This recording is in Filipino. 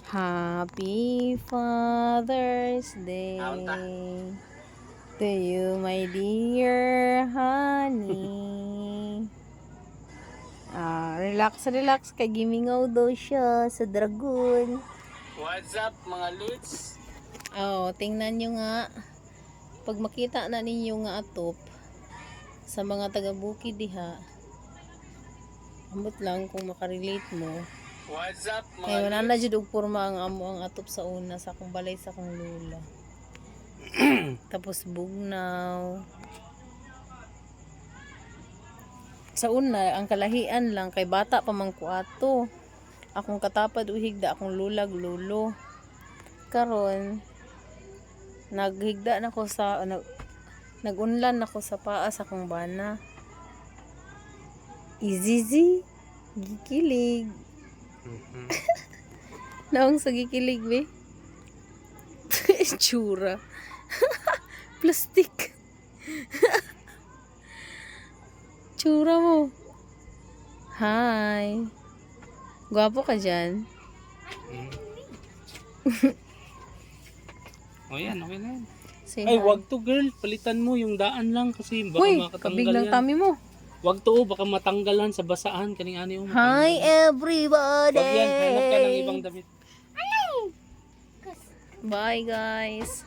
Happy Father's Day to you, my dear honey. Relax kay gimingaw daw siya sa dragon. What's up mga Luts? Tingnan nyo nga. Pag makita na ninyo nga atop sa mga taga-bukid diha, ambot lang kung makarelate mo. What's up mga Ay, wala Luts? na jud og porma ang amo ang atop sa una sa akong balay sa akong lula. Tapos bugnaw. Sa una, ang kalahian lang kay bata pa man ko ato. Akong katapad uhigda akong lulag lulo. Karon naghigda na ko sa nagunlan ako sa paa sa akong bana. Izizi gikilig. Naong sa gikilig be. Tsura. Plastic. Tsura mo. Hi. Gwapo ka dyan. O yan, okay na yan. Say Ay, hi. wag to girl. Palitan mo yung daan lang kasi baka Uy, makatanggal kabiglang yan. tami mo. Wag to, baka matanggalan sa basaan. Kaning ano yung Hi everybody. Wag yan, hanap ka ng ibang damit. Bye guys.